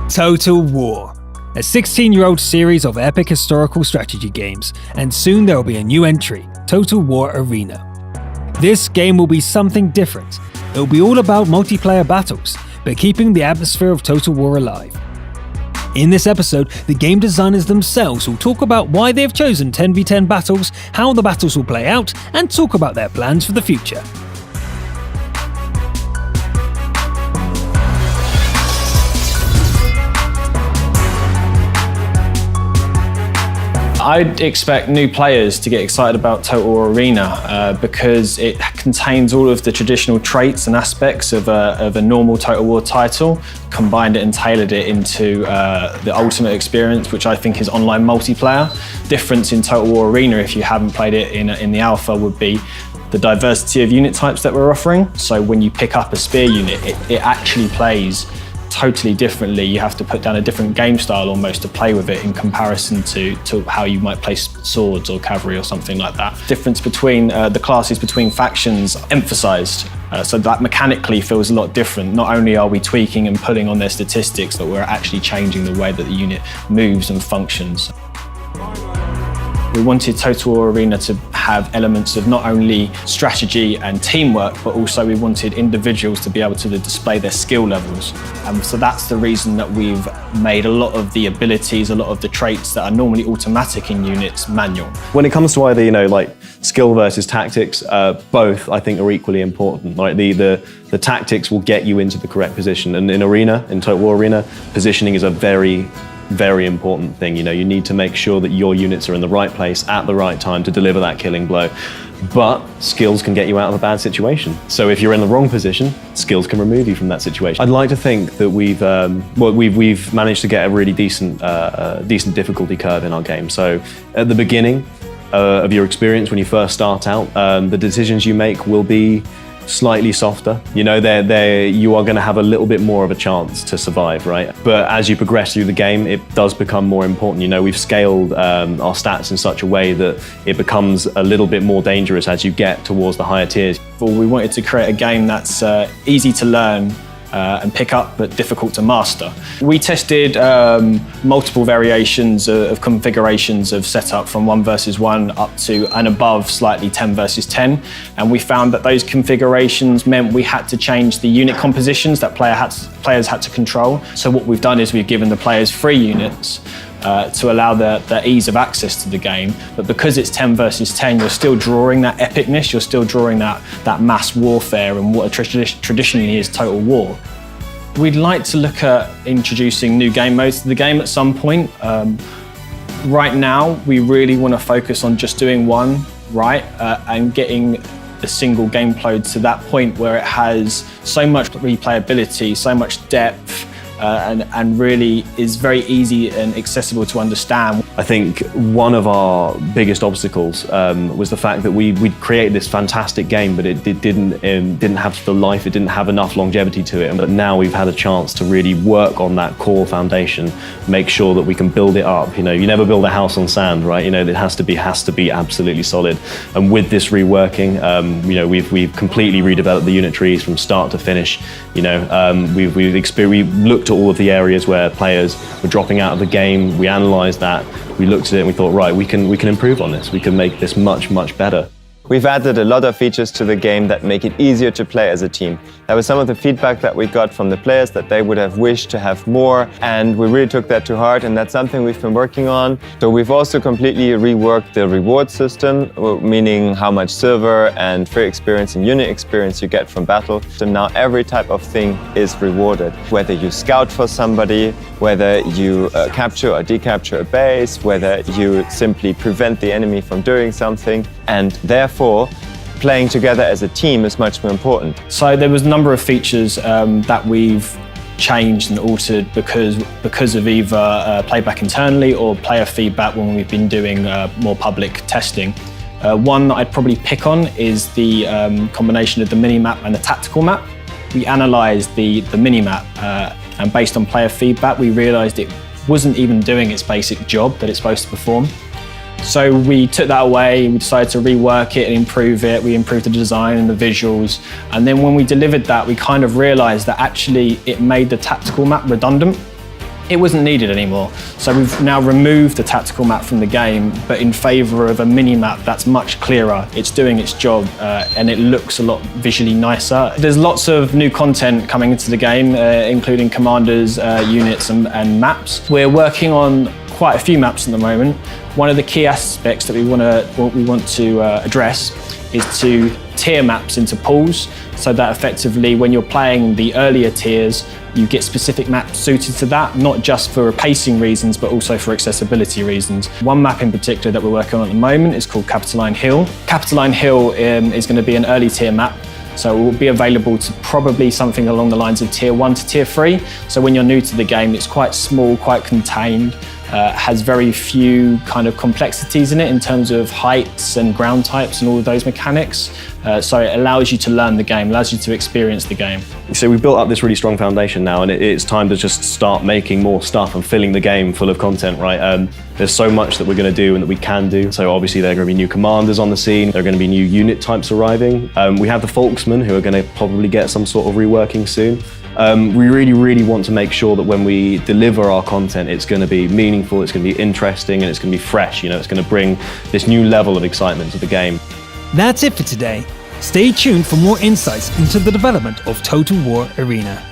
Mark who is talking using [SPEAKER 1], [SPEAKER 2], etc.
[SPEAKER 1] Total War, a 16-year-old series of epic historical strategy games, and soon there will be a new entry, Total War Arena. This game will be something different. It will be all about multiplayer battles, but keeping the atmosphere of Total War alive. In this episode, the game designers themselves will talk about why they have chosen 10v10 battles, how the battles will play out, and talk about their plans for the future.
[SPEAKER 2] I'd expect new players to get excited about Total War Arena because it contains all of the traditional traits and aspects of a normal Total War title, combined it and tailored it into the ultimate experience, which I think is online multiplayer. Difference in Total War Arena, if you haven't played it in the alpha, would be the diversity of unit types that we're offering. So when you pick up a spear unit, it actually plays totally differently. You have to put down a different game style almost to play with it in comparison to how you might play swords or cavalry or something like that. Difference between the classes between factions emphasized, so that mechanically feels a lot different. Not only are we tweaking and pulling on their statistics, but we're actually changing the way that the unit moves and functions. We wanted Total War Arena to have elements of not only strategy and teamwork, but also we wanted individuals to be able to display their skill levels. So that's the reason that we've made a lot of the abilities, a lot of the traits that are normally automatic in units, manual.
[SPEAKER 3] When it comes to either, like skill versus tactics, both I think are equally important. Like the tactics will get you into the correct position, and in Total War Arena, positioning is a very important thing. You need to make sure that your units are in the right place at the right time to deliver that killing blow. But skills can get you out of a bad situation. So if you're in the wrong position, skills can remove you from that situation. I'd like to think that we've managed to get a really decent difficulty curve in our game. So at the beginning of your experience, when you first start out, the decisions you make will be slightly softer. You are going to have a little bit more of a chance to survive, right? But as you progress through the game, it does become more important. We've scaled our stats in such a way that it becomes a little bit more dangerous as you get towards the higher tiers.
[SPEAKER 2] We wanted to create a game that's easy to learn and pick up, but difficult to master. We tested multiple variations of configurations of setup from 1 versus 1 up to and above slightly 10 versus 10. And we found that those configurations meant we had to change the unit compositions that players had to control. So what we've done is we've given the players free units to allow the ease of access to the game. But because it's 10 versus 10, you're still drawing that epicness, you're still drawing that mass warfare and what traditionally is Total War. We'd like to look at introducing new game modes to the game at some point. Right now, we really want to focus on just doing one right and getting the single gameplay to that point where it has so much replayability, so much depth, and really is very easy and accessible to understand.
[SPEAKER 3] I think one of our biggest obstacles was the fact that we created this fantastic game, but it didn't have the life, it didn't have enough longevity to it. But now we've had a chance to really work on that core foundation, make sure that we can build it up. You never build a house on sand, right? It has to be absolutely solid. And with this reworking, we've completely redeveloped the unit trees from start to finish. We looked at all of the areas where players were dropping out of the game. We analysed that. We looked at it and we thought, right, we can improve on this. We can make this much better.
[SPEAKER 4] We've added a lot of features to the game that make it easier to play as a team. That was some of the feedback that we got from the players, that they would have wished to have more, and we really took that to heart, and that's something we've been working on. So we've also completely reworked the reward system, meaning how much silver and free experience and unit experience you get from battle. So now every type of thing is rewarded. Whether you scout for somebody, whether you capture or decapture a base, whether you simply prevent the enemy from doing something, and therefore playing together as a team is much more important.
[SPEAKER 2] So there was a number of features that we've changed and altered because of either playback internally or player feedback when we've been doing more public testing. One that I'd probably pick on is the combination of the mini-map and the tactical map. We analysed the mini-map and based on player feedback, we realised it wasn't even doing its basic job that it's supposed to perform. So we took that away, we decided to rework it and improve it. We improved the design and the visuals. And then when we delivered that, we kind of realized that actually it made the tactical map redundant. it wasn't needed anymore. So we've now removed the tactical map from the game, but in favour of a mini-map that's much clearer. It's doing its job and it looks a lot visually nicer. There's lots of new content coming into the game, including commanders, units and maps. We're working on quite a few maps at the moment. One of the key aspects that we want to address is to tier maps into pools, so that effectively when you're playing the earlier tiers, you get specific maps suited to that, not just for pacing reasons, but also for accessibility reasons. One map in particular that we're working on at the moment is called Capitoline Hill. Capitoline Hill is going to be an early tier map, so it will be available to probably something along the lines of tier 1 to tier 3. So when you're new to the game, it's quite small, quite contained, has very few kind of complexities in it in terms of heights and ground types and all of those mechanics. So it allows you to learn the game, allows you to experience the game.
[SPEAKER 3] So we've built up this really strong foundation now, and it's time to just start making more stuff and filling the game full of content, right? There's so much that we're going to do and that we can do. So obviously there are going to be new commanders on the scene, there are going to be new unit types arriving. We have the Folksmen, who are going to probably get some sort of reworking soon. We really want to make sure that when we deliver our content, it's going to be meaningful, it's going to be interesting, and it's going to be fresh. You know, it's going to bring this new level of excitement to the game.
[SPEAKER 1] That's it for today. Stay tuned for more insights into the development of Total War Arena.